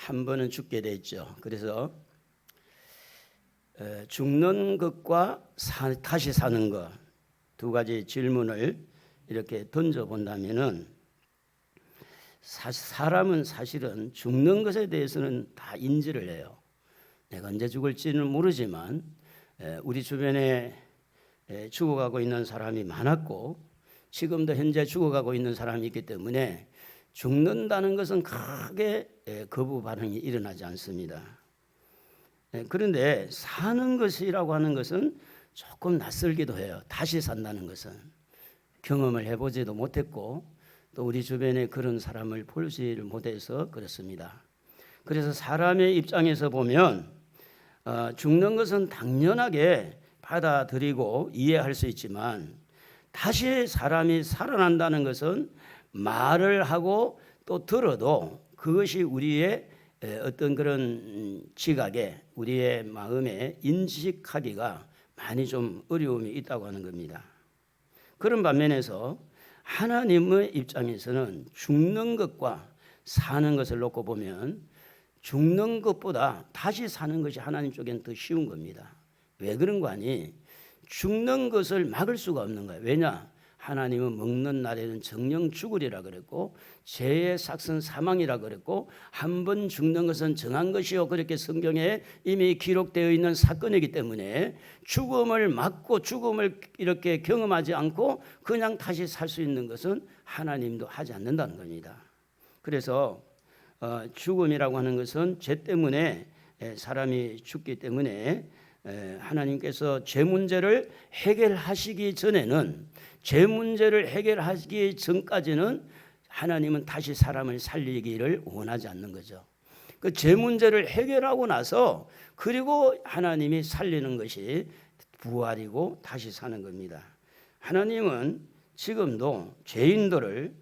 한 번은 죽게 됐죠. 그래서 죽는 것과 다시 사는 것 두 가지 질문을 이렇게 던져본다면은 사람은 사실은 죽는 것에 대해서는 다 인지를 해요. 내가 언제 죽을지는 모르지만 우리 주변에 죽어가고 있는 사람이 많았고 지금도 현재 죽어가고 있는 사람이 있기 때문에 죽는다는 것은 크게 거부 반응이 일어나지 않습니다. 그런데 사는 것이라고 하는 것은 조금 낯설기도 해요. 다시 산다는 것은 경험을 해보지도 못했고 또 우리 주변에 그런 사람을 보지를 못해서 그렇습니다. 그래서 사람의 입장에서 보면 죽는 것은 당연하게 받아들이고 이해할 수 있지만 다시 사람이 살아난다는 것은 말을 하고 또 들어도 그것이 우리의 어떤 그런 지각에 우리의 마음에 인식하기가 많이 좀 어려움이 있다고 하는 겁니다. 그런 반면에서 하나님의 입장에서는 죽는 것과 사는 것을 놓고 보면 죽는 것보다 다시 사는 것이 하나님 쪽에는 더 쉬운 겁니다. 왜 그런 거 아니? 죽는 것을 막을 수가 없는 거예요. 왜냐? 하나님은 먹는 날에는 정령 죽으리라 그랬고 죄의 삭은 사망이라 그랬고 한 번 죽는 것은 정한 것이요 그렇게 성경에 이미 기록되어 있는 사건이기 때문에 죽음을 막고 죽음을 이렇게 경험하지 않고 그냥 다시 살 수 있는 것은 하나님도 하지 않는다는 겁니다. 그래서 죽음이라고 하는 것은 죄 때문에 사람이 죽기 때문에 하나님께서 죄 문제를 해결하시기 전에는 죄 문제를 해결하기 전까지는 하나님은 다시 사람을 살리기를 원하지 않는 거죠. 그 죄 문제를 해결하고 나서 그리고 하나님이 살리는 것이 부활이고 다시 사는 겁니다. 하나님은 지금도 죄인들을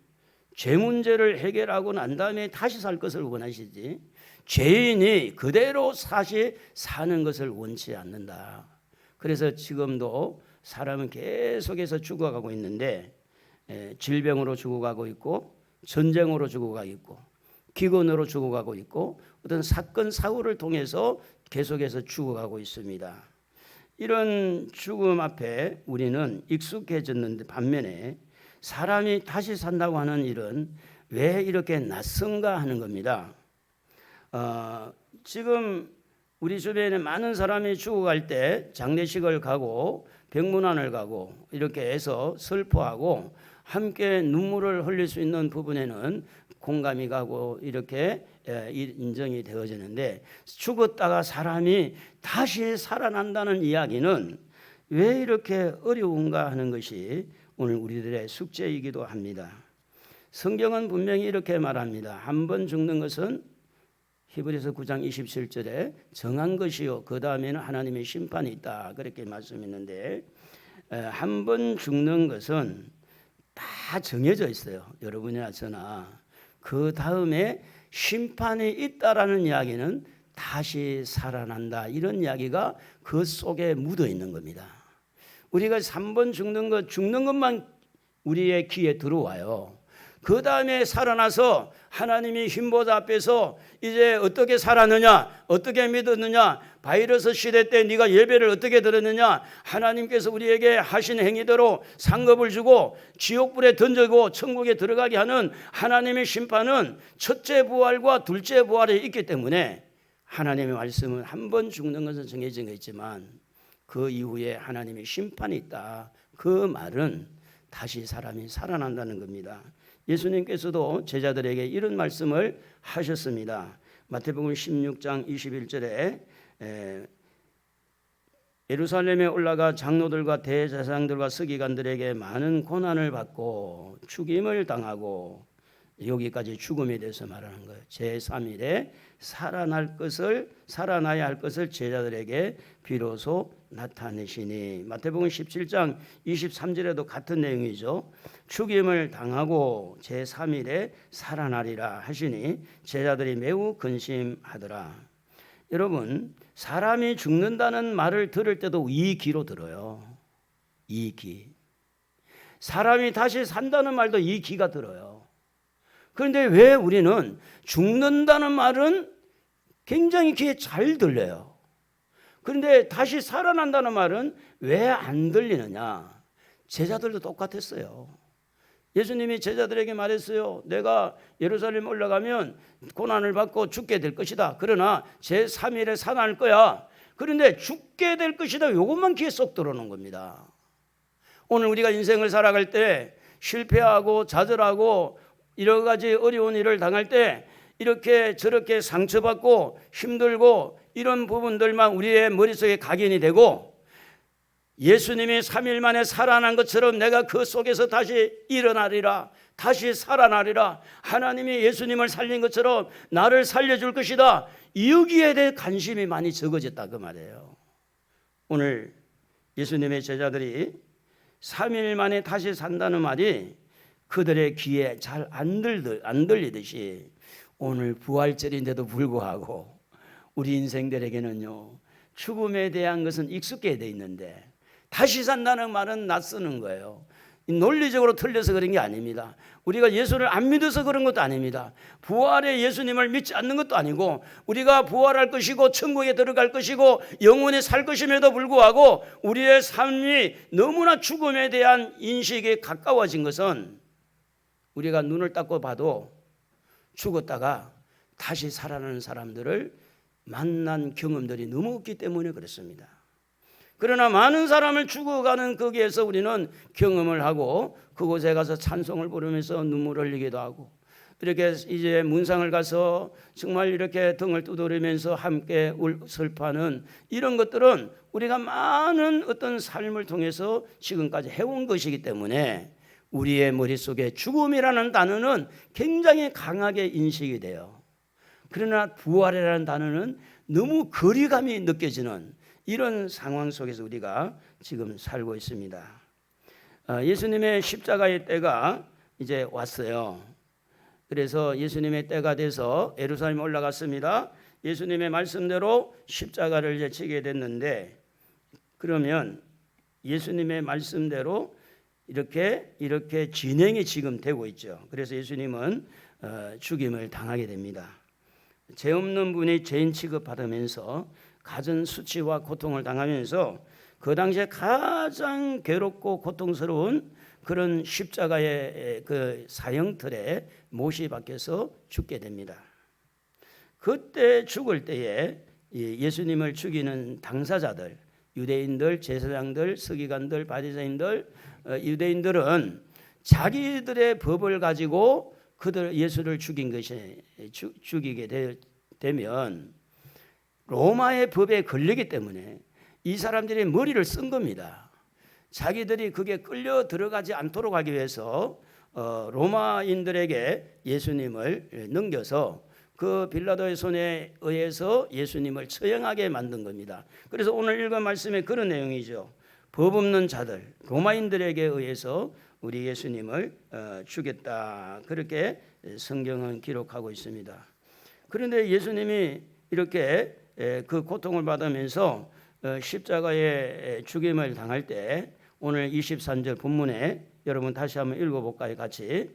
죄 문제를 해결하고 난 다음에 다시 살 것을 원하시지 죄인이 그대로 다시 사는 것을 원치 않는다. 그래서 지금도 사람은 계속해서 죽어가고 있는데 질병으로 죽어가고 있고 전쟁으로 죽어가고 있고 기근으로 죽어가고 있고 어떤 사건 사고를 통해서 계속해서 죽어가고 있습니다. 이런 죽음 앞에 우리는 익숙해졌는데 반면에 사람이 다시 산다고 하는 일은 왜 이렇게 낯선가 하는 겁니다. 지금 우리 주변에 많은 사람이 죽어갈 때 장례식을 가고 병문안을 가고 이렇게 해서 슬퍼하고 함께 눈물을 흘릴 수 있는 부분에는 공감이 가고 이렇게 인정이 되어지는데 죽었다가 사람이 다시 살아난다는 이야기는 왜 이렇게 어려운가 하는 것이 오늘 우리들의 숙제이기도 합니다. 성경은 분명히 이렇게 말합니다. 한 번 죽는 것은 히브리서 9장 27절에 정한 것이요 그 다음에는 하나님의 심판이 있다 그렇게 말씀했는데 한 번 죽는 것은 다 정해져 있어요. 여러분이나 저나 그 다음에 심판이 있다라는 이야기는 다시 살아난다 이런 이야기가 그 속에 묻어 있는 겁니다. 우리가 3번 죽는 것만 우리의 귀에 들어와요. 그 다음에 살아나서 하나님이 흰보다 앞에서 이제 어떻게 살았느냐 어떻게 믿었느냐 바이러스 시대 때 네가 예배를 어떻게 들었느냐 하나님께서 우리에게 하신 행위대로 상급을 주고 지옥불에 던지고 천국에 들어가게 하는 하나님의 심판은 첫째 부활과 둘째 부활에 있기 때문에 하나님의 말씀은 한 번 죽는 것은 정해진 게 있지만 그 이후에 하나님의 심판이 있다. 그 말은 다시 사람이 살아난다는 겁니다. 예수님께서도 제자들에게 이런 말씀을 하셨습니다. 마태복음 16장 21절에 예루살렘에 올라가 장로들과 대제사장들과 서기관들에게 많은 고난을 받고 죽임을 당하고 여기까지 죽음에 대해서 말하는 거예요. 제3일에 살아나야 할 것을 제자들에게 비로소 나타내시니 마태복음 17장 23절에도 같은 내용이죠. 죽임을 당하고 제3일에 살아나리라 하시니 제자들이 매우 근심하더라. 여러분 사람이 죽는다는 말을 들을 때도 이 귀로 들어요. 이 귀. 사람이 다시 산다는 말도 이 귀가 들어요. 그런데 왜 우리는 죽는다는 말은 굉장히 귀에 잘 들려요. 그런데 다시 살아난다는 말은 왜 안 들리느냐? 제자들도 똑같았어요. 예수님이 제자들에게 말했어요. 내가 예루살렘 올라가면 고난을 받고 죽게 될 것이다. 그러나 제3일에 살아날 거야. 그런데 죽게 될 것이다. 이것만 귀에 쏙 들어오는 겁니다. 오늘 우리가 인생을 살아갈 때 실패하고 좌절하고 여러 가지 어려운 일을 당할 때 이렇게 저렇게 상처받고 힘들고 이런 부분들만 우리의 머릿속에 각인이 되고, 예수님이 3일 만에 살아난 것처럼 내가 그 속에서 다시 일어나리라, 다시 살아나리라, 하나님이 예수님을 살린 것처럼 나를 살려줄 것이다, 여기에 대해 관심이 많이 적어졌다 그 말이에요. 오늘 예수님의 제자들이 3일 만에 다시 산다는 말이 그들의 귀에 잘 안 들리듯이 오늘 부활절인데도 불구하고 우리 인생들에게는요, 죽음에 대한 것은 익숙해 돼 있는데 다시 산다는 말은 낯서는 거예요. 논리적으로 틀려서 그런 게 아닙니다. 우리가 예수를 안 믿어서 그런 것도 아닙니다. 부활의 예수님을 믿지 않는 것도 아니고, 우리가 부활할 것이고 천국에 들어갈 것이고 영원히 살 것임에도 불구하고 우리의 삶이 너무나 죽음에 대한 인식에 가까워진 것은 우리가 눈을 닦고 봐도 죽었다가 다시 살아나는 사람들을 만난 경험들이 너무 없기 때문에 그렇습니다. 그러나 많은 사람을 죽어가는 거기에서 우리는 경험을 하고 그곳에 가서 찬송을 부르면서 눈물을 흘리기도 하고, 이렇게 이제 문상을 가서 정말 이렇게 등을 두드리면서 함께 슬퍼하는 이런 것들은 우리가 많은 어떤 삶을 통해서 지금까지 해온 것이기 때문에 우리의 머릿속에 죽음이라는 단어는 굉장히 강하게 인식이 돼요. 그러나 부활이라는 단어는 너무 거리감이 느껴지는 이런 상황 속에서 우리가 지금 살고 있습니다. 예수님의 십자가의 때가 이제 왔어요. 그래서 예수님의 때가 돼서 예루살렘 올라갔습니다. 예수님의 말씀대로 십자가를 이제 지게 됐는데, 그러면 예수님의 말씀대로 이렇게 진행이 지금 되고 있죠. 그래서 예수님은 죽임을 당하게 됩니다. 죄 없는 분이 죄인 취급받으면서 갖은 수치와 고통을 당하면서 그 당시에 가장 괴롭고 고통스러운 그런 십자가의 그 사형틀에 못이 박혀서 죽게 됩니다. 그때 죽을 때에 예수님을 죽이는 당사자들, 유대인들, 제사장들, 서기관들, 바리새인들, 유대인들은 자기들의 법을 가지고 예수를 죽이게 되면 로마의 법에 걸리기 때문에 이 사람들이 머리를 쓴 겁니다. 자기들이 그게 끌려 들어가지 않도록 하기 위해서 로마인들에게 예수님을 넘겨서 그 빌라도의 손에 의해서 예수님을 처형하게 만든 겁니다. 그래서 오늘 읽은 말씀에 그런 내용이죠. 법 없는 자들, 로마인들에게 의해서 우리 예수님을 죽였다, 그렇게 성경은 기록하고 있습니다. 그런데 예수님이 이렇게 그 고통을 받으면서 십자가의 죽임을 당할 때 오늘 23절 본문에 여러분 다시 한번 읽어볼까요? 같이.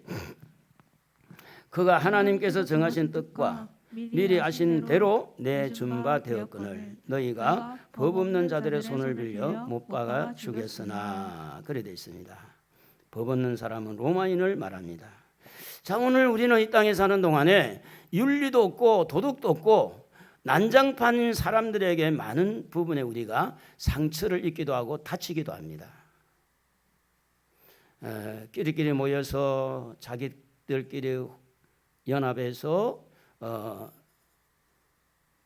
그가 하나님께서 정하신 뜻과 미리 아신 대로 내준 바 되었거늘 너희가 법 없는 자들의 손을 빌려 못 박아 죽였으나, 그래 되어 있습니다. 법 없는 사람은 로마인을 말합니다. 자, 오늘 우리는 이 땅에 사는 동안에 윤리도 없고 도덕도 없고 난장판인 사람들에게 많은 부분에 우리가 상처를 입기도 하고 다치기도 합니다. 끼리끼리 모여서 자기들끼리 연합해서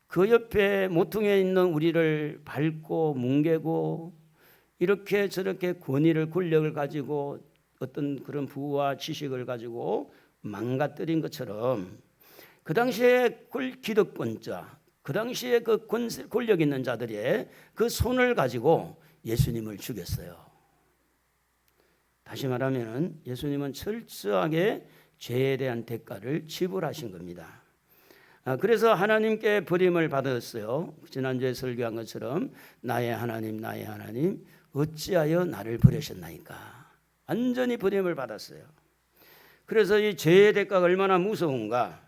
그 옆에 모퉁이에 있는 우리를 밟고 뭉개고 이렇게 저렇게 권위를, 권력을 가지고 어떤 그런 부와 지식을 가지고 망가뜨린 것처럼 그 당시에 기득권자, 그 당시에 그 권력 있는 자들의 그 손을 가지고 예수님을 죽였어요. 다시 말하면 예수님은 철저하게 죄에 대한 대가를 지불하신 겁니다. 그래서 하나님께 버림을 받았어요. 지난주에 설교한 것처럼 나의 하나님, 나의 하나님 어찌하여 나를 버리셨나이까. 완전히 버림을 받았어요. 그래서 이 죄의 대가가 얼마나 무서운가.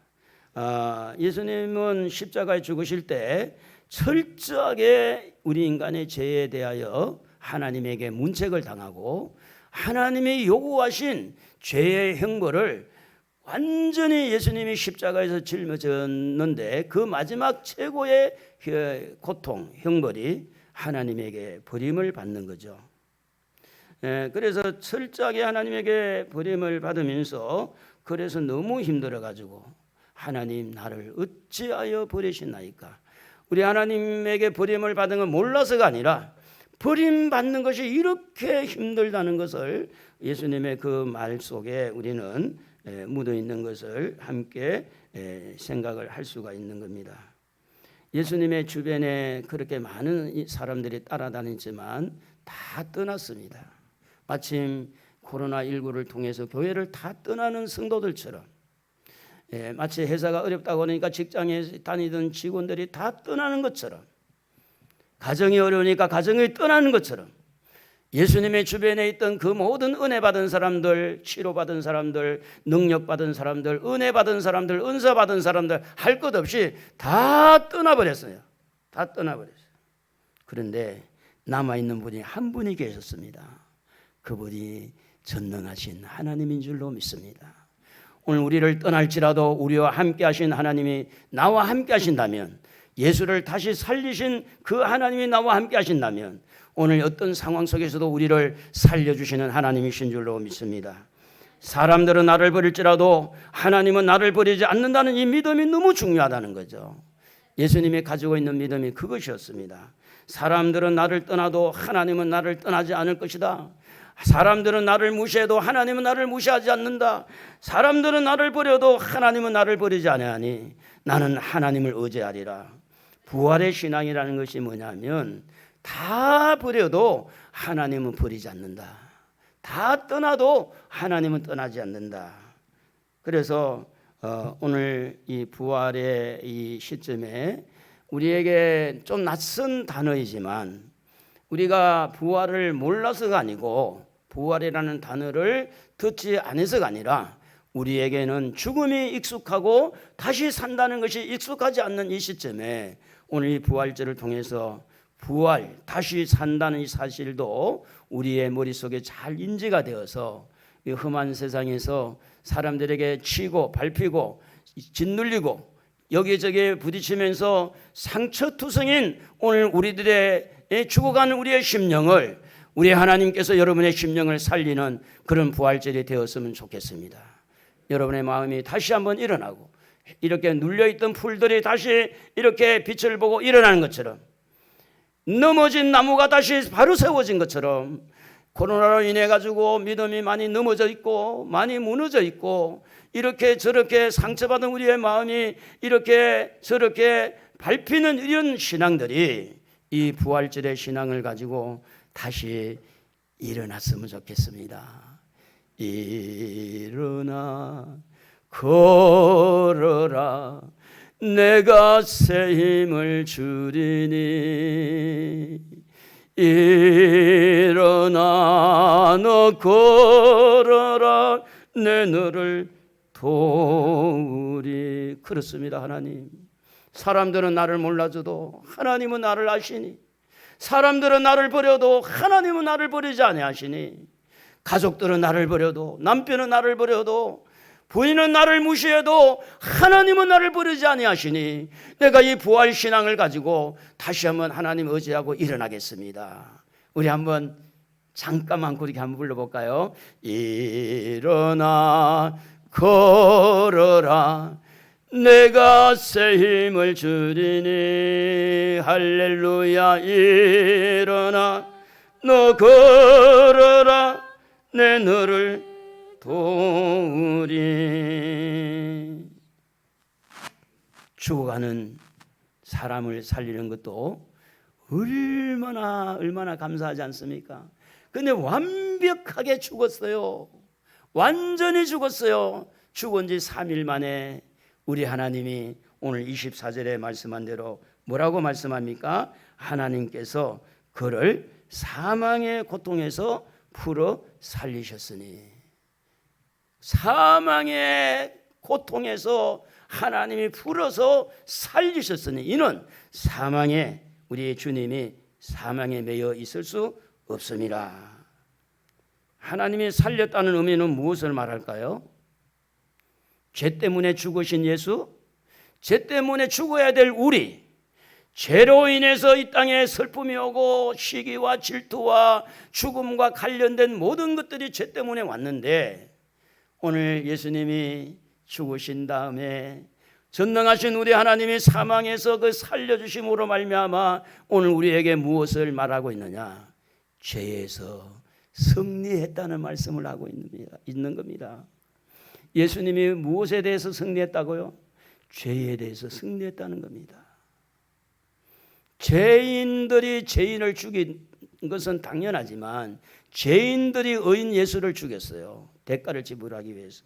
예수님은 십자가에 죽으실 때 철저하게 우리 인간의 죄에 대하여 하나님에게 문책을 당하고 하나님이 요구하신 죄의 형벌을 완전히 예수님이 십자가에서 짊어졌는데 그 마지막 최고의 고통, 형벌이 하나님에게 버림을 받는 거죠. 그래서 철저하게 하나님에게 버림을 받으면서 그래서 너무 힘들어가지고 하나님 나를 어찌하여 버리시나이까. 우리 하나님에게 버림을 받은 건 몰라서가 아니라 버림받는 것이 이렇게 힘들다는 것을 예수님의 그 말 속에 우리는 묻어 있는 것을 함께 생각을 할 수가 있는 겁니다. 예수님의 주변에 그렇게 많은 사람들이 따라다니지만 다 떠났습니다. 마침 코로나19를 통해서 교회를 다 떠나는 성도들처럼 마치 회사가 어렵다고 하니까 직장에 다니던 직원들이 다 떠나는 것처럼 가정이 어려우니까 가정이 떠나는 것처럼 예수님의 주변에 있던 그 모든 은혜 받은 사람들, 치료받은 사람들, 능력 받은 사람들, 은혜 받은 사람들, 은사 받은 사람들 할 것 없이 다 떠나버렸어요. 다 떠나버렸어요. 그런데 남아있는 분이 한 분이 계셨습니다. 그분이 전능하신 하나님인 줄로 믿습니다. 오늘 우리를 떠날지라도 우리와 함께 하신 하나님이 나와 함께 하신다면, 예수를 다시 살리신 그 하나님이 나와 함께 하신다면 오늘 어떤 상황 속에서도 우리를 살려주시는 하나님이신 줄로 믿습니다. 사람들은 나를 버릴지라도 하나님은 나를 버리지 않는다는 이 믿음이 너무 중요하다는 거죠. 예수님이 가지고 있는 믿음이 그것이었습니다. 사람들은 나를 떠나도 하나님은 나를 떠나지 않을 것이다. 사람들은 나를 무시해도 하나님은 나를 무시하지 않는다. 사람들은 나를 버려도 하나님은 나를 버리지 아니하니 나는 하나님을 의지하리라. 부활의 신앙이라는 것이 뭐냐면 다 버려도 하나님은 버리지 않는다. 다 떠나도 하나님은 떠나지 않는다. 그래서 오늘 이 부활의 이 시점에 우리에게 좀 낯선 단어이지만 우리가 부활을 몰라서가 아니고 부활이라는 단어를 듣지 않아서가 아니라 우리에게는 죽음이 익숙하고 다시 산다는 것이 익숙하지 않는 이 시점에 오늘 이 부활절을 통해서 부활, 다시 산다는 이 사실도 우리의 머릿속에 잘 인지가 되어서 이 험한 세상에서 사람들에게 치고 밟히고 짓눌리고 여기저기 부딪히면서 상처투성인 오늘 우리들의 죽어가는 우리의 심령을 우리 하나님께서 여러분의 심령을 살리는 그런 부활절이 되었으면 좋겠습니다. 여러분의 마음이 다시 한번 일어나고 이렇게 눌려있던 풀들이 다시 이렇게 빛을 보고 일어나는 것처럼 넘어진 나무가 다시 바로 세워진 것처럼 코로나로 인해 가지고 믿음이 많이 넘어져 있고 많이 무너져 있고 이렇게 저렇게 상처받은 우리의 마음이 이렇게 저렇게 밟히는 이런 신앙들이 이 부활절의 신앙을 가지고 다시 일어났으면 좋겠습니다. 일어나 걸어라 내가 새 힘을 주리니 일어나 너 걸어라 내 너를 도우리. 그렇습니다. 하나님, 사람들은 나를 몰라줘도 하나님은 나를 아시니, 사람들은 나를 버려도 하나님은 나를 버리지 아니하시니, 가족들은 나를 버려도, 남편은 나를 버려도, 부인은 나를 무시해도 하나님은 나를 버리지 아니하시니 내가 이 부활 신앙을 가지고 다시 한번 하나님 의지하고 일어나겠습니다. 우리 한번 잠깐만 그렇게 한번 불러볼까요? 일어나 걸어라 내가 새 힘을 주리니 할렐루야. 일어나 너 걸어라 내 너를 도우리. 죽어가는 사람을 살리는 것도 얼마나 감사하지 않습니까? 근데 완벽하게 죽었어요. 완전히 죽었어요. 죽은 지 3일 만에 우리 하나님이 오늘 24절에 말씀한 대로 뭐라고 말씀합니까? 하나님께서 그를 사망의 고통에서 풀어 살리셨으니, 사망의 고통에서 하나님이 풀어서 살리셨으니 이는 사망에 우리 주님이 사망에 매여 있을 수 없습니다. 하나님이 살렸다는 의미는 무엇을 말할까요? 죄 때문에 죽으신 예수, 죄 때문에 죽어야 될 우리, 죄로 인해서 이 땅에 슬픔이 오고 시기와 질투와 죽음과 관련된 모든 것들이 죄 때문에 왔는데 오늘 예수님이 죽으신 다음에 전능하신 우리 하나님이 사망에서 그 살려주심으로 말미암아 오늘 우리에게 무엇을 말하고 있느냐? 죄에서 승리했다는 말씀을 하고 있는 겁니다. 예수님이 무엇에 대해서 승리했다고요? 죄에 대해서 승리했다는 겁니다. 죄인들이 죄인을 죽인 것은 당연하지만 죄인들이 의인 예수를 죽였어요. 대가를 지불하기 위해서.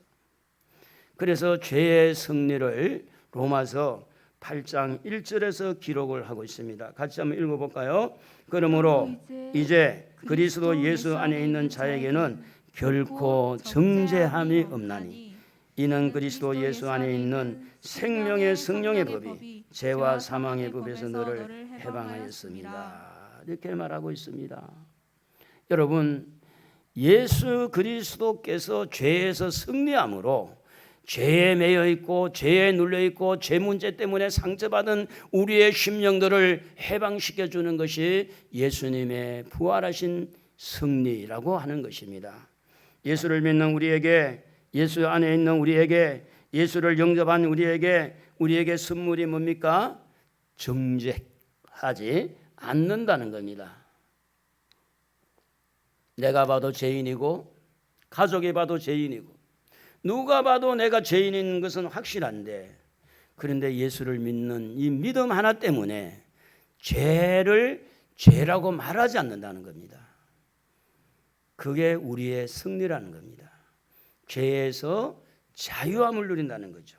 그래서 죄의 승리를 로마서 8장 1절에서 기록을 하고 있습니다. 같이 한번 읽어볼까요? 그러므로 이제 그리스도 예수 안에 있는 자에게는 결코 정죄함이 없나니 이는 그리스도 예수 안에 있는 생명의 성령의 법이 죄와 사망의 법에서 너를 해방하였습니다. 이렇게 말하고 있습니다. 여러분, 예수 그리스도께서 죄에서 승리함으로 죄에 매여 있고 죄에 눌려 있고 죄 문제 때문에 상처받은 우리의 심령들을 해방시켜 주는 것이 예수님의 부활하신 승리라고 하는 것입니다. 예수를 믿는 우리에게, 예수 안에 있는 우리에게, 예수를 영접한 우리에게 선물이 뭡니까? 정죄하지 않는다는 겁니다. 내가 봐도 죄인이고 가족이 봐도 죄인이고 누가 봐도 내가 죄인인 것은 확실한데 그런데 예수를 믿는 이 믿음 하나 때문에 죄를 죄라고 말하지 않는다는 겁니다. 그게 우리의 승리라는 겁니다. 죄에서 자유함을 누린다는 거죠.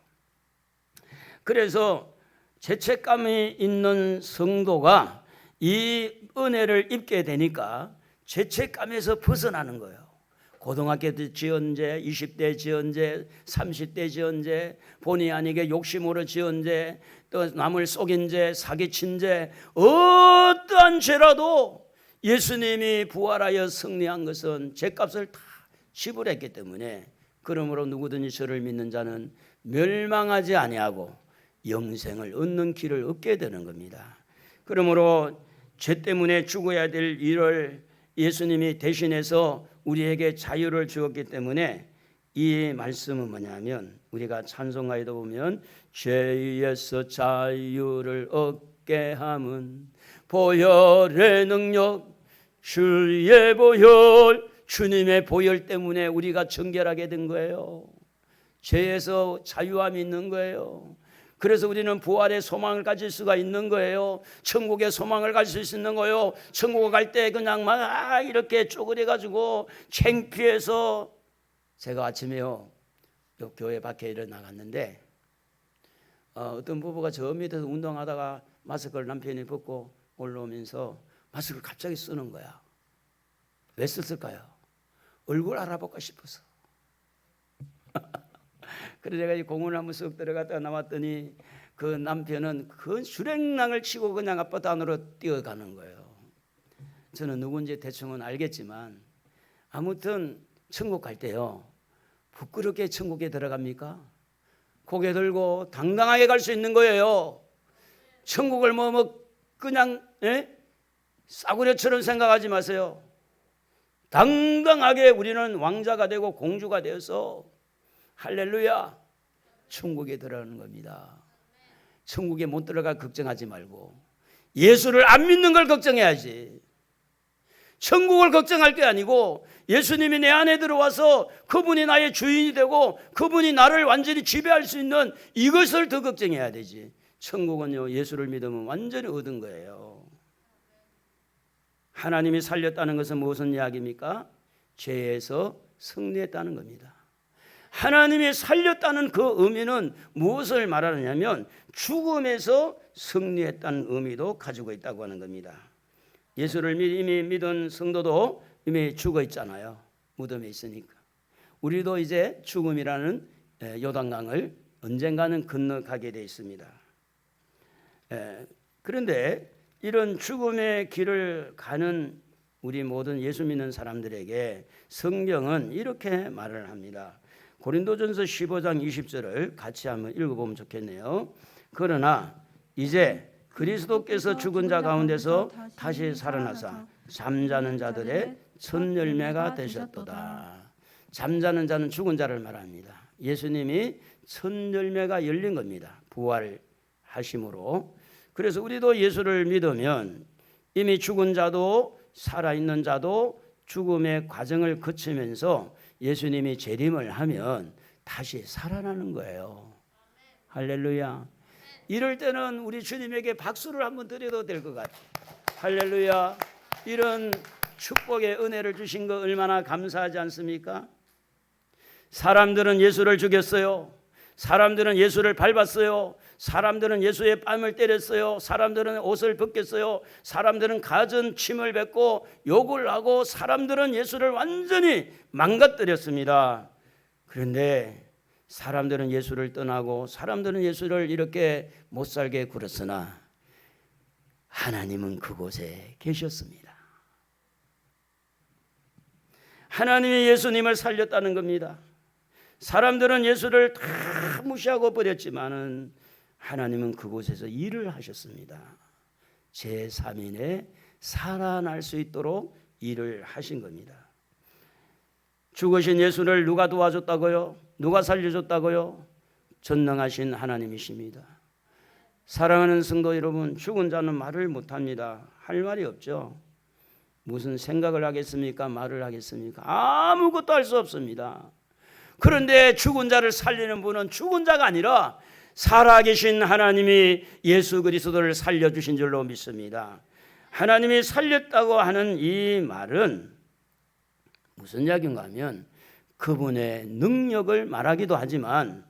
그래서 죄책감이 있는 성도가 이 은혜를 입게 되니까 죄책감에서 벗어나는 거예요. 고등학교 때 지은 죄, 20대 지은 죄, 30대 지은 죄, 본의 아니게 욕심으로 지은 죄, 또 남을 속인 죄, 사기친 죄, 어떠한 죄라도 예수님이 부활하여 승리한 것은 죄값을 다 지불했기 때문에 그러므로 누구든지 저를 믿는 자는 멸망하지 아니하고 영생을 얻는 길을 얻게 되는 겁니다. 그러므로 죄 때문에 죽어야 될 일을 예수님이 대신해서 우리에게 자유를 주었기 때문에 이 말씀은 뭐냐면 우리가 찬송가에도 보면 죄에서 자유를 얻게 함은 보혈의 능력 주의 보혈, 주님의 보혈 때문에 우리가 정결하게 된 거예요. 죄에서 자유함이 있는 거예요. 그래서 우리는 부활의 소망을 가질 수가 있는 거예요. 천국의 소망을 가질 수 있는 거예요. 천국에 갈 때 그냥 막 이렇게 쪼그려가지고 창피해서 제가 아침에요 교회 밖에 일어나갔는데 어떤 부부가 저 밑에서 운동하다가 마스크를 남편이 벗고 올라오면서 마스크를 갑자기 쓰는 거야. 왜 썼을까요? 얼굴 알아볼까 싶어서. 그래서 제가 이 공원을 한번 쓱 들어갔다가 나왔더니 그 남편은 그 주랭랑을 치고 그냥 아파트 안으로 뛰어가는 거예요. 저는 누군지 대충은 알겠지만 아무튼 천국 갈 때요 부끄럽게 천국에 들어갑니까? 고개 들고 당당하게 갈 수 있는 거예요. 천국을 그냥 싸구려처럼 생각하지 마세요. 당당하게 우리는 왕자가 되고 공주가 되어서 할렐루야 천국에 들어가는 겁니다. 천국에 못 들어가 걱정하지 말고 예수를 안 믿는 걸 걱정해야지. 천국을 걱정할 게 아니고 예수님이 내 안에 들어와서 그분이 나의 주인이 되고 그분이 나를 완전히 지배할 수 있는 이것을 더 걱정해야 되지. 천국은요 예수를 믿으면 완전히 얻은 거예요. 하나님이 살렸다는 것은 무슨 이야기입니까? 죄에서 승리했다는 겁니다. 하나님이 살렸다는 그 의미는 무엇을 말하느냐면 죽음에서 승리했다는 의미도 가지고 있다고 하는 겁니다. 예수를 이미 믿은 성도도 이미 죽어 있잖아요. 무덤에 있으니까. 우리도 이제 죽음이라는 요단강을 언젠가는 건너가게 돼 있습니다. 그런데 이런 죽음의 길을 가는 우리 모든 예수 믿는 사람들에게 성경은 이렇게 말을 합니다. 고린도전서 15장 20절을 같이 한번 읽어보면 좋겠네요. 그러나 이제 그리스도께서 죽은 자 가운데서 다시 살아나사 잠자는 자들의 첫 열매가 되셨도다. 잠자는 자는 죽은 자를 말합니다. 예수님이 첫 열매가 열린 겁니다. 부활하심으로. 그래서 우리도 예수를 믿으면 이미 죽은 자도 살아있는 자도 죽음의 과정을 거치면서 예수님이 재림을 하면 다시 살아나는 거예요. 할렐루야. 이럴 때는 우리 주님에게 박수를 한번 드려도 될 것 같아요. 할렐루야. 이런 축복의 은혜를 주신 거 얼마나 감사하지 않습니까? 사람들은 예수를 죽였어요. 사람들은 예수를 밟았어요. 사람들은 예수의 뺨을 때렸어요. 사람들은 옷을 벗겼어요. 사람들은 갖은 침을 뱉고 욕을 하고 사람들은 예수를 완전히 망가뜨렸습니다. 그런데 사람들은 예수를 떠나고 사람들은 예수를 이렇게 못살게 굴었으나 하나님은 그곳에 계셨습니다. 하나님이 예수님을 살렸다는 겁니다. 사람들은 예수를 다 무시하고 버렸지만은 하나님은 그곳에서 일을 하셨습니다. 제3인에 살아날 수 있도록 일을 하신 겁니다. 죽으신 예수를 누가 도와줬다고요? 누가 살려줬다고요? 전능하신 하나님이십니다. 사랑하는 성도 여러분, 죽은 자는 말을 못합니다. 할 말이 없죠. 무슨 생각을 하겠습니까? 말을 하겠습니까? 아무것도 할 수 없습니다. 그런데 죽은 자를 살리는 분은 죽은 자가 아니라 살아계신 하나님이 예수 그리스도를 살려주신 줄로 믿습니다. 하나님이 살렸다고 하는 이 말은 무슨 이야기인가 하면 그분의 능력을 말하기도 하지만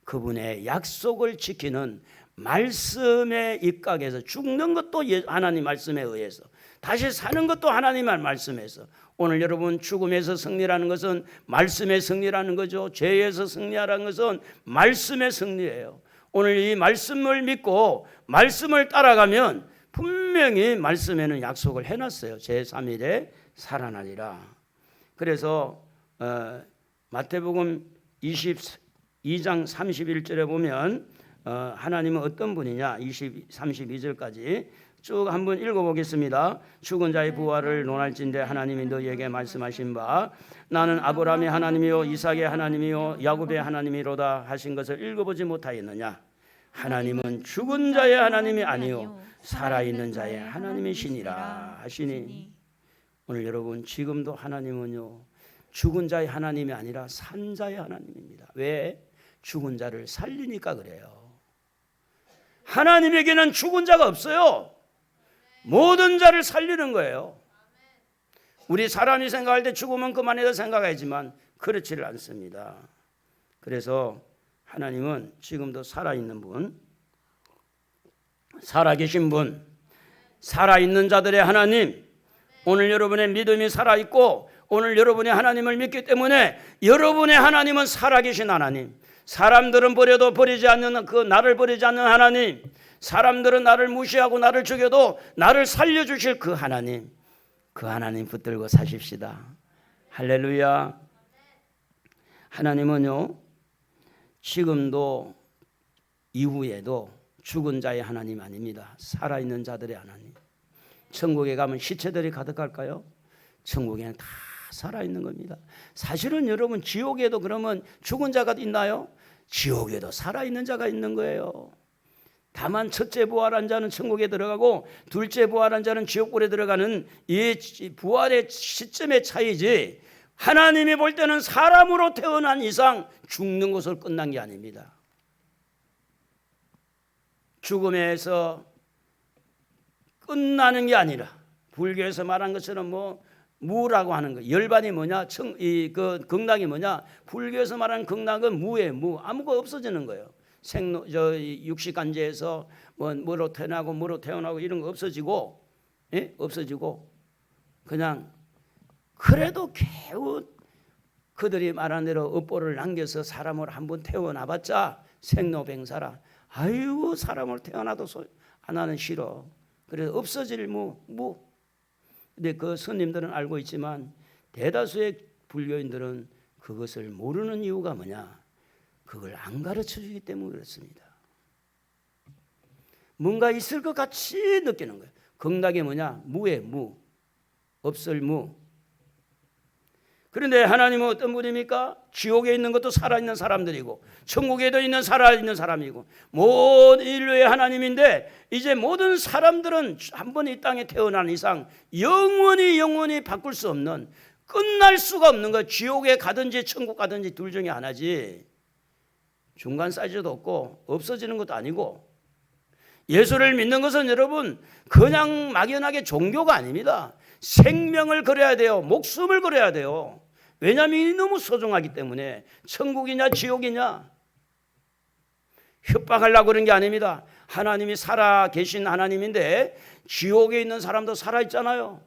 그분의 약속을 지키는 말씀에 입각해서 죽는 것도 하나님 말씀에 의해서 다시 사는 것도 하나님의 말씀에서 오늘 여러분 죽음에서 승리라는 것은 말씀의 승리라는 거죠. 죄에서 승리하라는 것은 말씀의 승리예요. 오늘 이 말씀을 믿고 말씀을 따라가면 분명히 말씀에는 약속을 해놨어요. 제3일에 살아나리라. 그래서 마태복음 22장 31절에 보면 하나님은 어떤 분이냐 32절까지 쭉 한번 읽어보겠습니다. 죽은 자의 부활을 논할진대 하나님이 너희에게 말씀하신 바 나는 아브라함의 하나님이요 이삭의 하나님이요 야곱의 하나님이로다 하신 것을 읽어보지 못하였느냐. 하나님은 죽은 자의 하나님이 아니요 살아있는 자의 하나님이시니라 하시니 오늘 여러분 지금도 하나님은요 죽은 자의 하나님이 아니라 산 자의 하나님입니다. 왜? 죽은 자를 살리니까 그래요. 하나님에게는 죽은 자가 없어요. 모든 자를 살리는 거예요. 우리 사람이 생각할 때 죽으면 그만이다 생각하지만 그렇지를 않습니다. 그래서 하나님은 지금도 살아있는 분, 살아계신 분, 살아있는 자들의 하나님, 오늘 여러분의 믿음이 살아있고 오늘 여러분의 하나님을 믿기 때문에 여러분의 하나님은 살아계신 하나님, 사람들은 버려도 버리지 않는 그 나를 버리지 않는 하나님, 사람들은 나를 무시하고 나를 죽여도 나를 살려주실 그 하나님, 그 하나님 붙들고 사십시다. 할렐루야. 하나님은요 지금도 이후에도 죽은 자의 하나님 아닙니다. 살아있는 자들의 하나님. 천국에 가면 시체들이 가득할까요? 천국에는 다 살아있는 겁니다. 사실은 여러분 지옥에도 그러면 죽은 자가 있나요? 지옥에도 살아있는 자가 있는 거예요. 다만 첫째 부활한 자는 천국에 들어가고 둘째 부활한 자는 지옥불에 들어가는 이 부활의 시점의 차이지 하나님이 볼 때는 사람으로 태어난 이상 죽는 것으로 끝난 게 아닙니다. 죽음에서 끝나는 게 아니라 불교에서 말한 것처럼 무라고 하는 거. 열반이 뭐냐? 그 극락이 뭐냐? 불교에서 말하는 극락은 무예요. 무. 아무것도 없어지는 거예요. 육식간제에서 뭐로 태어나고 뭐로 태어나고 이런 거 없어지고, 예? 없어지고 그냥 그래도 겨우 그들이 말한 대로 업보를 남겨서 사람을 한번 태어나봤자 생로병사라. 아이고 사람을 태어나도 하나는 싫어. 그래서 없어질 무. 근데 그 스님들은 알고 있지만 대다수의 불교인들은 그것을 모르는 이유가 뭐냐? 그걸 안 가르쳐 주기 때문에 그렇습니다. 뭔가 있을 것 같이 느끼는 거예요. 극락이 뭐냐? 무의 무. 없을 무. 그런데 하나님은 어떤 분입니까? 지옥에 있는 것도 살아있는 사람들이고 천국에도 있는 살아있는 사람이고 모든 인류의 하나님인데 이제 모든 사람들은 한 번 이 땅에 태어난 이상 영원히 바꿀 수 없는 끝날 수가 없는 거예요. 지옥에 가든지 천국 가든지 둘 중에 하나지 중간 사이즈도 없고 없어지는 것도 아니고 예수를 믿는 것은 여러분 그냥 막연하게 종교가 아닙니다. 생명을 걸어야 돼요. 목숨을 걸어야 돼요. 왜냐하면 이 너무 소중하기 때문에 천국이냐 지옥이냐 협박하려고 그런 게 아닙니다. 하나님이 살아 계신 하나님인데 지옥에 있는 사람도 살아있잖아요.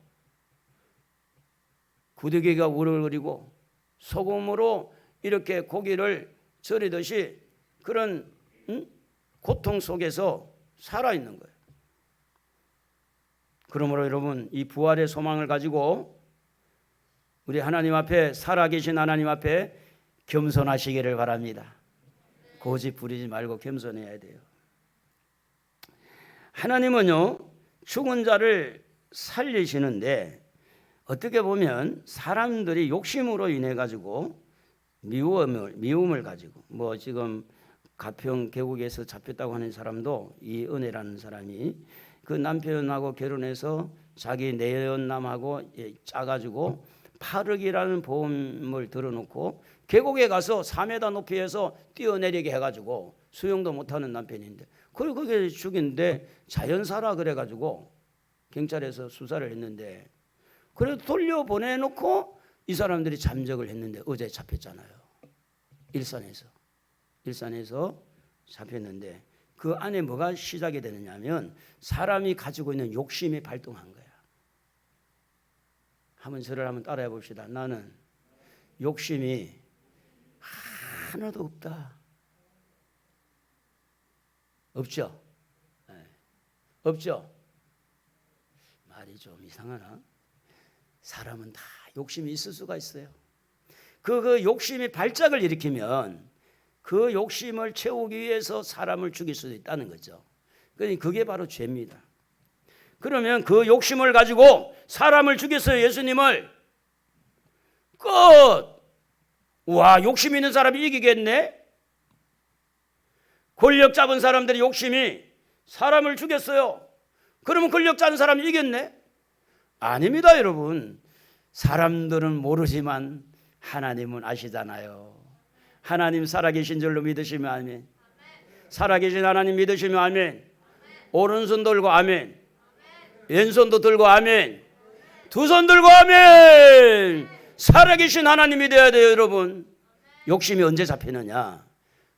구더기가 우르르거리고 소금으로 이렇게 고기를 절이듯이 그런 고통 속에서 살아있는 거예요. 그러므로 여러분 이 부활의 소망을 가지고 우리 하나님 앞에 살아계신 하나님 앞에 겸손하시기를 바랍니다. 고집 부리지 말고 겸손해야 돼요. 하나님은요 죽은 자를 살리시는데 어떻게 보면 사람들이 욕심으로 인해 가지고 미움을 가지고 뭐 지금 가평 계곡에서 잡혔다고 하는 사람도 이 은혜라는 사람이 그 남편하고 결혼해서 자기 내연남하고 짜가지고 8억이라는 보험을 들어놓고 계곡에 가서 4m 높이에서 뛰어내리게 해가지고 수영도 못하는 남편인데 그걸 그게 죽인데 자연사라 그래가지고 경찰에서 수사를 했는데 그래도 돌려보내놓고 이 사람들이 잠적을 했는데 어제 잡혔잖아요. 일산에서 잡혔는데 그 안에 뭐가 시작이 되느냐면 사람이 가지고 있는 욕심이 발동한 거야. 한번 저를 한번 따라해 봅시다. 나는 욕심이 하나도 없다. 없죠? 네. 없죠? 말이 좀 이상하나? 사람은 다 욕심이 있을 수가 있어요. 그 욕심이 발작을 일으키면 그 욕심을 채우기 위해서 사람을 죽일 수도 있다는 거죠. 그게 바로 죄입니다. 그러면 그 욕심을 가지고 사람을 죽였어요. 예수님을. 끝. 와, 욕심 있는 사람이 이기겠네. 권력 잡은 사람들이 욕심이 사람을 죽였어요. 그러면 권력 잡은 사람이 이겼네. 아닙니다, 여러분. 사람들은 모르지만 하나님은 아시잖아요. 하나님 살아계신 줄로 믿으시면 아멘. 살아계신 하나님 믿으시면 아멘. 오른손 들고 아멘. 왼손도 들고 아멘. 두 손 들고 아멘. 살아계신 하나님이 되어야 돼요, 여러분. 욕심이 언제 잡히느냐?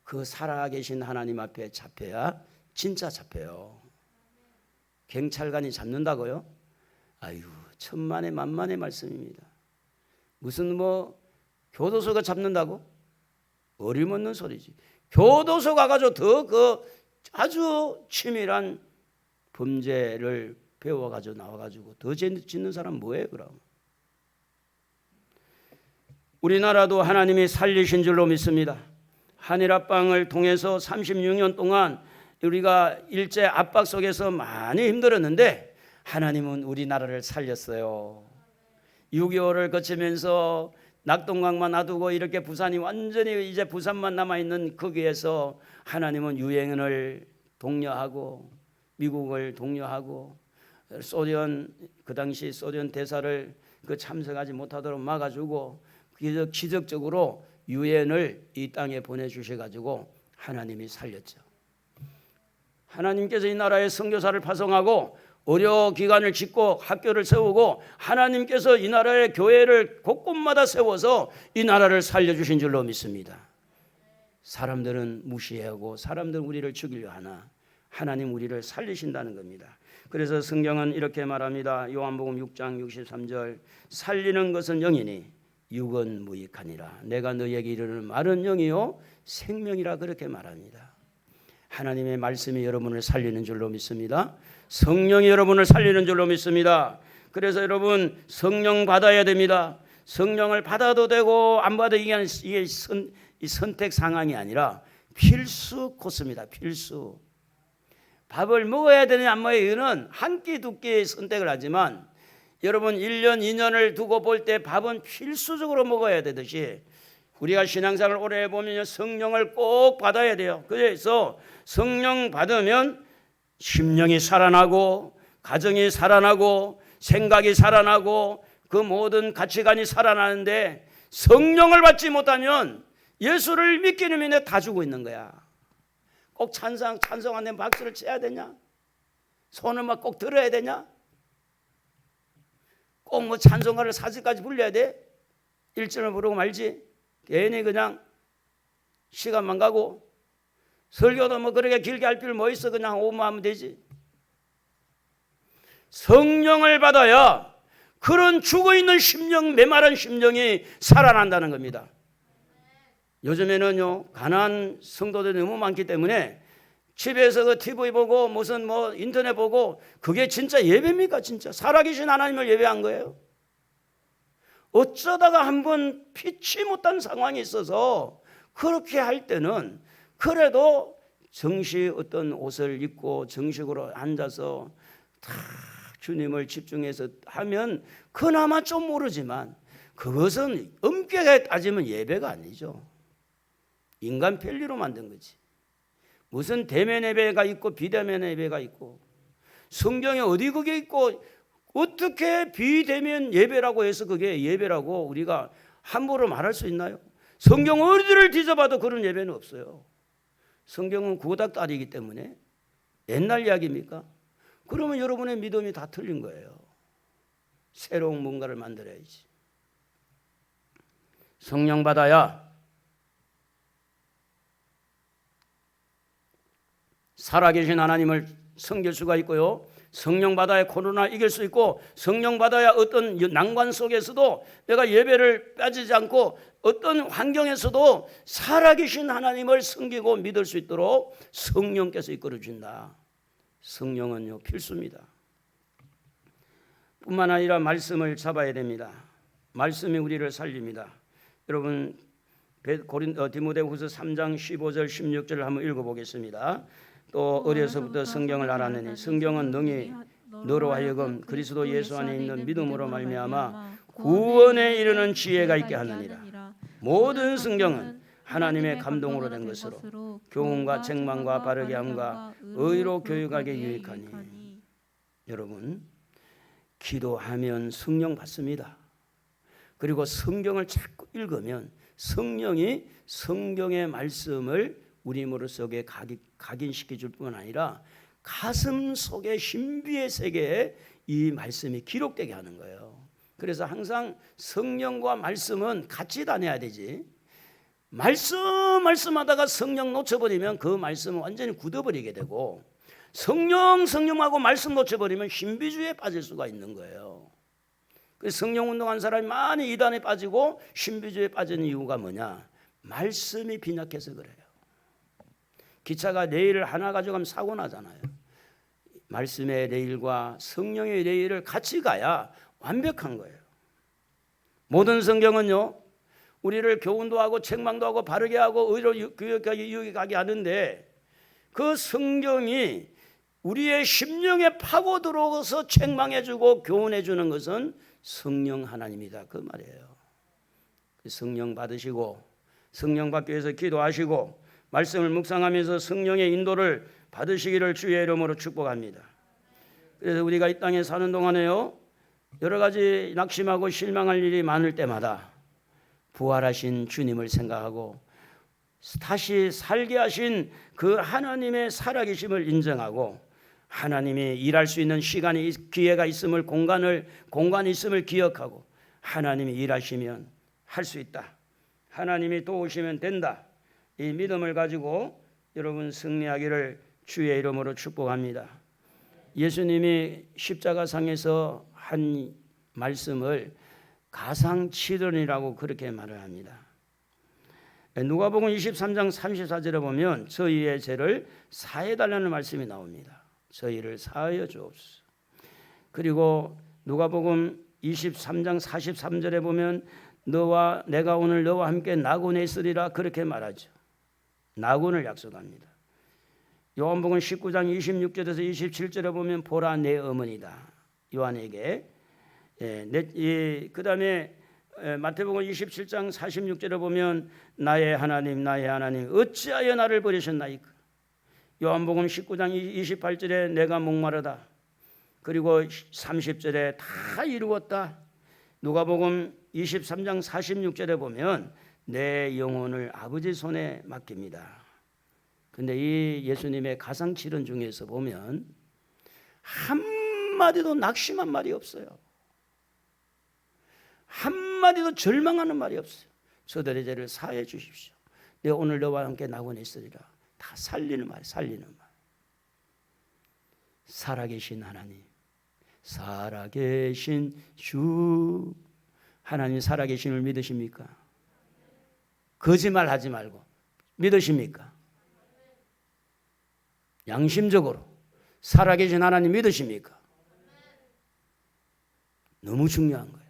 그 살아계신 하나님 앞에 잡혀야 진짜 잡혀요. 경찰관이 잡는다고요? 아유, 천만의 만만의 말씀입니다. 무슨 교도소가 잡는다고? 어림없는 소리지. 교도소 가가지고 더 아주 치밀한 범죄를 배워가지고 나와가지고 더 짓는 사람 뭐예요, 그럼? 우리나라도 하나님이 살리신 줄로 믿습니다. 한일합방을 통해서 36년 동안 우리가 일제 압박 속에서 많이 힘들었는데 하나님은 우리나라를 살렸어요. 6.25를 거치면서 낙동강만 놔두고 이렇게 부산이 완전히 이제 부산만 남아있는 거기에서 하나님은 유엔을 독려하고 미국을 독려하고 그 당시 소련 대사를 참석하지 못하도록 막아주고 기적적으로 유엔을 이 땅에 보내주셔가지고 하나님이 살렸죠. 하나님께서 이 나라에 선교사를 파송하고 의료기관을 짓고 학교를 세우고 하나님께서 이 나라의 교회를 곳곳마다 세워서 이 나라를 살려주신 줄로 믿습니다. 사람들은 무시하고 사람들은 우리를 죽이려 하나 하나님 우리를 살리신다는 겁니다. 그래서 성경은 이렇게 말합니다. 요한복음 6장 63절 살리는 것은 영이니 육은 무익하니라. 내가 너에게 이르는 말은 영이요 생명이라 그렇게 말합니다. 하나님의 말씀이 여러분을 살리는 줄로 믿습니다. 성령이 여러분을 살리는 줄로 믿습니다. 그래서 여러분 성령 받아야 됩니다. 성령을 받아도 되고 안 받아도 이게 선택 상황이 아니라 필수 코스입니다. 필수. 밥을 먹어야 되느냐 안 먹어야 되느냐는 한 끼 두 끼 선택을 하지만 여러분 1년 2년을 두고 볼 때 밥은 필수적으로 먹어야 되듯이 우리가 신앙생활을 오래 해보면 성령을 꼭 받아야 돼요. 그래서 성령 받으면 심령이 살아나고 가정이 살아나고 생각이 살아나고 그 모든 가치관이 살아나는데 성령을 받지 못하면 예수를 믿기는 믿는데 다 죽어 있는 거야. 꼭 찬송하는 박수를 쳐야 되냐? 손을 막 꼭 들어야 되냐? 꼭 뭐 찬송가를 4절까지 불려야 돼? 1절을 부르고 말지? 괜히 그냥 시간만 가고 설교도 뭐 그렇게 길게 할 필요 뭐 있어? 그냥 5분 하면 되지. 성령을 받아야 그런 죽어있는 심령, 메마른 심령이 살아난다는 겁니다. 요즘에는요 가난한 성도들이 너무 많기 때문에 집에서 그 TV 보고 무슨 뭐 인터넷 보고 그게 진짜 예배입니까? 진짜 살아계신 하나님을 예배한 거예요? 어쩌다가 한번 피치 못한 상황이 있어서 그렇게 할 때는 그래도 정식 어떤 옷을 입고 정식으로 앉아서 다 주님을 집중해서 하면 그나마 좀 모르지만 그것은 엄격하게 따지면 예배가 아니죠. 인간 편리로 만든 거지. 무슨 대면 예배가 있고 비대면 예배가 있고 성경에 어디 그게 있고 어떻게 비대면 예배라고 해서 그게 예배라고 우리가 함부로 말할 수 있나요? 성경 어디를 뒤져봐도 그런 예배는 없어요. 성경은 구닥다리이기 때문에 옛날 이야기입니까? 그러면 여러분의 믿음이 다 틀린 거예요. 새로운 뭔가를 만들어야지. 성령 받아야 살아계신 하나님을 섬길 수가 있고요. 성령 받아야 코로나 이길 수 있고 성령 받아야 어떤 난관 속에서도 내가 예배를 빠지지 않고 어떤 환경에서도 살아계신 하나님을 섬기고 믿을 수 있도록 성령께서 이끌어준다. 성령은요 필수입니다. 뿐만 아니라 말씀을 잡아야 됩니다. 말씀이 우리를 살립니다. 여러분 디모데후서 3장 15절 16절을 한번 읽어보겠습니다. 또 어려서부터 성경을 알았느니 성경은 능히 너로 하여금 그리스도 예수 안에 있는 믿음으로 말미암아 구원에 이르는 지혜가 있게 하느니라. 모든 성경은 하나님의 감동으로 된 것으로 교훈과 책망과 바르게 함과 의로 교육하게 유익하니. 여러분 기도하면 성령 받습니다. 그리고 성경을 자꾸 읽으면 성령이 성경의 말씀을 우리 머릿속에 각인시켜 줄 뿐 아니라 가슴 속의 신비의 세계에 이 말씀이 기록되게 하는 거예요. 그래서 항상 성령과 말씀은 같이 다녀야 되지. 말씀하다가 성령 놓쳐버리면 그 말씀은 완전히 굳어버리게 되고 성령하고 말씀 놓쳐버리면 신비주의에 빠질 수가 있는 거예요. 그래서 성령 운동한 사람이 많이 이단에 빠지고 신비주의에 빠지는 이유가 뭐냐? 말씀이 빈약해서 그래요. 기차가 레일을 하나 가져가면 사고 나잖아요. 말씀의 레일과 성령의 레일을 같이 가야 완벽한 거예요. 모든 성경은요 우리를 교훈도 하고 책망도 하고 바르게 하고 의로 교육하게 유익하게 하는데 그 성경이 우리의 심령에 파고 들어서 책망해주고 교훈해주는 것은 성령 하나님이다 그 말이에요. 성령 받으시고 성령 받기 위해서 기도하시고 말씀을 묵상하면서 성령의 인도를 받으시기를 주의 이름으로 축복합니다. 그래서 우리가 이 땅에 사는 동안에요 여러 가지 낙심하고 실망할 일이 많을 때마다 부활하신 주님을 생각하고 다시 살게 하신 그 하나님의 살아계심을 인정하고 하나님이 일할 수 있는 시간이 기회가 있음을 공간이 있음을 기억하고 하나님이 일하시면 할 수 있다. 하나님이 도우시면 된다. 이 믿음을 가지고 여러분 승리하기를 주의 이름으로 축복합니다. 예수님이 십자가상에서 한 말씀을 가상치론이라고 그렇게 말을 합니다. 누가복음 23장 34절에 보면 저희의 죄를 사해달라는 말씀이 나옵니다. 저희를 사하여 주옵소서. 그리고 누가복음 23장 43절에 보면 내가 오늘 너와 함께 낙원에 있으리라 그렇게 말하죠. 낙원을 약속합니다. 요한복음 19장 26절에서 27절에 보면 보라 내 어머니다. 요한에게 그 다음에 마태복음 27장 46절에 보면 나의 하나님 어찌하여 나를 버리셨나이까. 요한복음 19장 28절에 내가 목마르다. 그리고 30절에 다 이루었다. 누가복음 23장 46절에 보면 내 영혼을 아버지 손에 맡깁니다. 근데 이 예수님의 가상치론 중에서 보면 한마디도 낙심한 말이 없어요. 한마디도 절망하는 말이 없어요. 저들의 죄를 사해 주십시오. 내가 오늘 너와 함께 낙원에 있으리라. 다 살리는 말. 살아계신 하나님, 살아계신 주 하나님 살아계심을 믿으십니까? 거짓말하지 말고 믿으십니까? 양심적으로 살아계신 하나님 믿으십니까? 너무 중요한 거예요.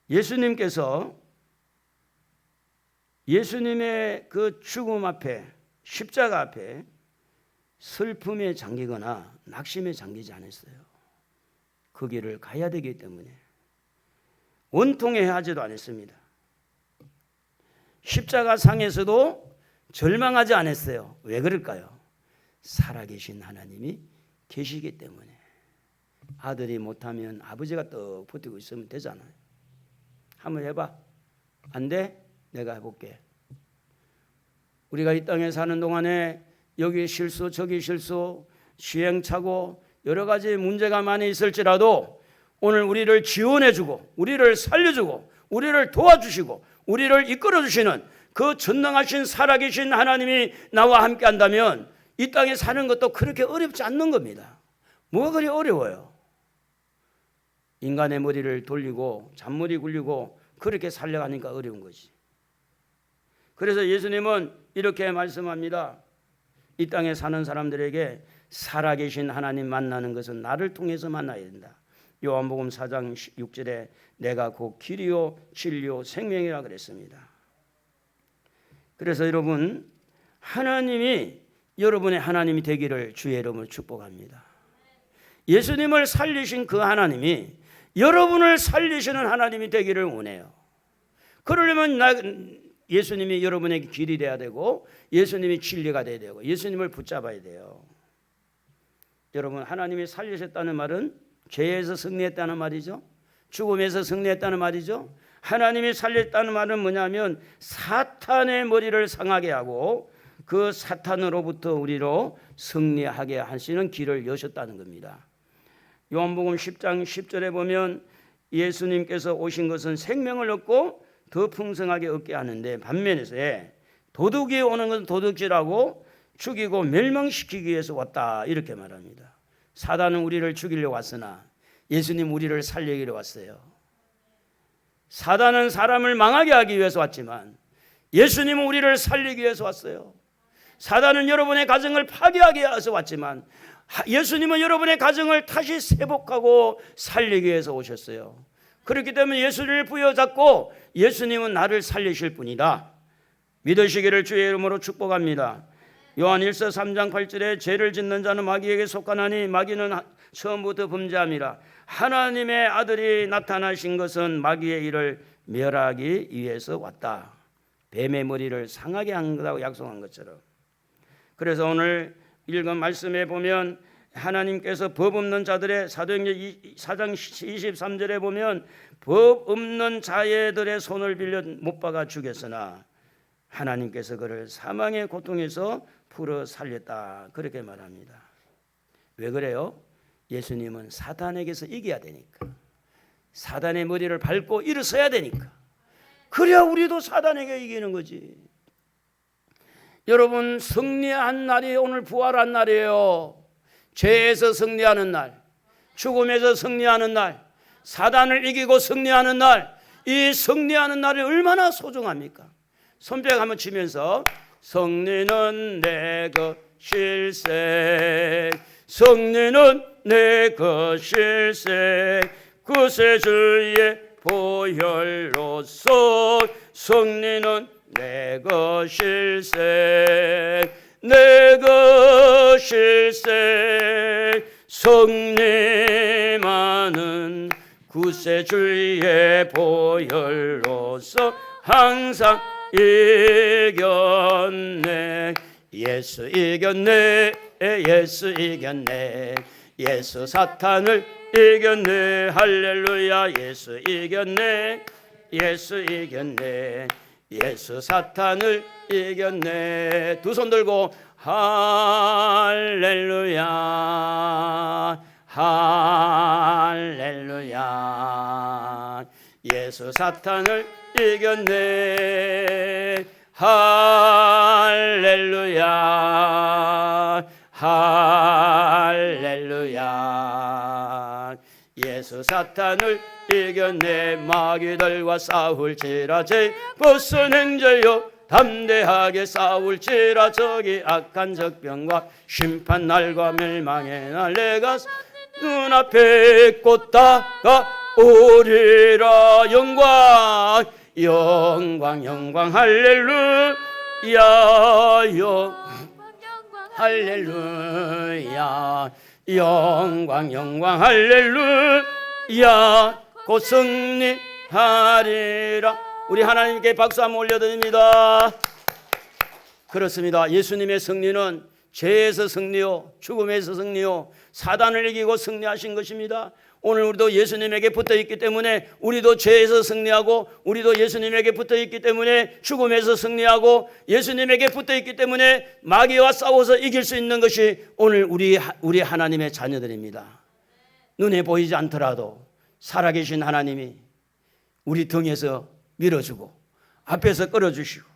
예수님께서 예수님의 그 죽음 앞에 십자가 앞에 슬픔에 잠기거나 낙심에 잠기지 않았어요. 그 길을 가야 되기 때문에 원통해 하지도 않았습니다. 십자가 상에서도 절망하지 않았어요. 왜 그럴까요? 살아계신 하나님이 계시기 때문에. 아들이 못하면 아버지가 또 버티고 있으면 되잖아요. 한번 해봐. 안 돼? 내가 해볼게. 우리가 이 땅에 사는 동안에 여기 실수 저기 실수 시행착오 여러 가지 문제가 많이 있을지라도 오늘 우리를 지원해주고 우리를 살려주고 우리를 도와주시고 우리를 이끌어주시는 그 전능하신 살아계신 하나님이 나와 함께 한다면 이 땅에 사는 것도 그렇게 어렵지 않는 겁니다. 뭐가 그리 어려워요? 인간의 머리를 돌리고 잔머리 굴리고 그렇게 살려가니까 어려운 거지. 그래서 예수님은 이렇게 말씀합니다. 이 땅에 사는 사람들에게 살아계신 하나님 만나는 것은 나를 통해서 만나야 된다. 요한복음 4장 6절에 내가 곧 길이요 진리요 생명이라 그랬습니다. 그래서 여러분 하나님이 여러분의 하나님이 되기를 주의 이름으로 축복합니다. 예수님을 살리신 그 하나님이 여러분을 살리시는 하나님이 되기를 원해요. 그러려면 예수님이 여러분에게 길이 돼야 되고 예수님이 진리가 돼야 되고 예수님을 붙잡아야 돼요. 여러분 하나님이 살리셨다는 말은 죄에서 승리했다는 말이죠. 죽음에서 승리했다는 말이죠. 하나님이 살렸다는 말은 뭐냐면 사탄의 머리를 상하게 하고 그 사탄으로부터 우리로 승리하게 하시는 길을 여셨다는 겁니다. 요한복음 10장 10절에 보면 예수님께서 오신 것은 생명을 얻고 더 풍성하게 얻게 하는데 반면에서 도둑이 오는 것은 도둑질하고 죽이고 멸망시키기 위해서 왔다 이렇게 말합니다. 사단은 우리를 죽이려고 왔으나 예수님 우리를 살리기로 왔어요. 사단은 사람을 망하게 하기 위해서 왔지만 예수님은 우리를 살리기 위해서 왔어요. 사단은 여러분의 가정을 파괴하기 위해서 왔지만 예수님은 여러분의 가정을 다시 회복하고 살리기 위해서 오셨어요. 그렇기 때문에 예수를 부여잡고 예수님은 나를 살리실 분이다. 믿으시기를 주의 이름으로 축복합니다. 요한 1서 3장 8절에 죄를 짓는 자는 마귀에게 속하나니 마귀는 처음부터 범죄함이라. 하나님의 아들이 나타나신 것은 마귀의 일을 멸하기 위해서 왔다. 뱀의 머리를 상하게 한 것하고 약속한 것처럼. 그래서 오늘 읽은 말씀에 보면 하나님께서 법 없는 자들의 사도행전 4장 23절에 보면 법 없는 자애들의 손을 빌려 못 박아 죽였으나 하나님께서 그를 사망의 고통에서 풀어 살렸다 그렇게 말합니다. 왜 그래요? 예수님은 사단에게서 이겨야 되니까. 사단의 머리를 밟고 일어서야 되니까. 그래야 우리도 사단에게 이기는 거지. 여러분 승리한 날이 오늘 부활한 날이에요. 죄에서 승리하는 날, 죽음에서 승리하는 날, 사단을 이기고 승리하는 날, 이 승리하는 날이 얼마나 소중합니까? 손뼉 한번 치면서 승리는 내 것일세, 승리는 내 것일세, 구세주의 보혈로서 승리는 내 것일세, 내 것일세, 승리만은 구세주의 보혈로서 항상 이겼네. 예수 이겼네, 예수 이겼네, 예수 사탄을 이겼네. 할렐루야. 예수 이겼네, 예수 이겼네, 예수 사탄을 이겼네. 두 손 들고 할렐루야, 할렐루야. 예수 사탄을 이겼네. 할렐루야, 할렐루야. 예수 사탄을 이겼네. 마귀들과 싸울지라 제 벗은 행제여 담대하게 싸울지라. 저기 악한 적병과 심판날과 멸망의 날 내가 눈앞에 곧 다가오리라. 영광 영광 영광 할렐루야, 할렐루야, 영광 영광 할렐루야. 곧 승리하리라. 우리 하나님께 박수 한번 올려드립니다. 그렇습니다. 예수님의 승리는 죄에서 승리요, 죽음에서 승리요, 사단을 이기고 승리하신 것입니다. 오늘 우리도 예수님에게 붙어있기 때문에 우리도 죄에서 승리하고, 우리도 예수님에게 붙어있기 때문에 죽음에서 승리하고, 예수님에게 붙어있기 때문에 마귀와 싸워서 이길 수 있는 것이 오늘 우리 하나님의 자녀들입니다. 눈에 보이지 않더라도 살아계신 하나님이 우리 등에서 밀어주고 앞에서 끌어주시고,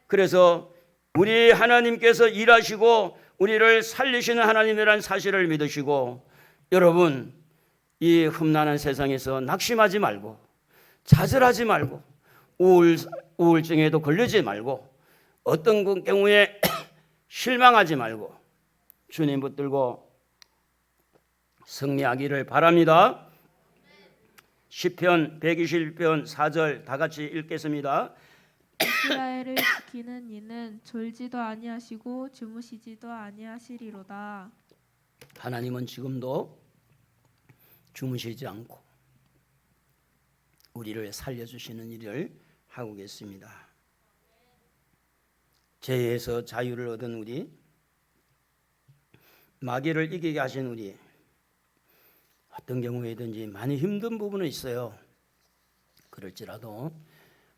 그래서 우리 하나님께서 일하시고 우리를 살리시는 하나님이라는 사실을 믿으시고, 여러분 이 험난한 세상에서 낙심하지 말고, 좌절하지 말고, 우울증에도 걸리지 말고, 어떤 경우에 실망하지 말고 주님 붙들고 승리하기를 바랍니다. 시편 121편 4절 다 같이 읽겠습니다. 이스라엘을 지키는 이는 졸지도 아니하시고 주무시지도 아니하시리로다. 하나님은 지금도 주무시지 않고 우리를 살려주시는 일을 하고 계십니다. 죄에서 자유를 얻은 우리, 마귀를 이기게 하신 우리, 어떤 경우에든지 많이 힘든 부분은 있어요. 그럴지라도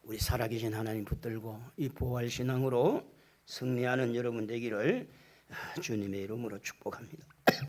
우리 살아계신 하나님 붙들고 이 부활신앙으로 승리하는 여러분 되기를 주님의 이름으로 축복합니다.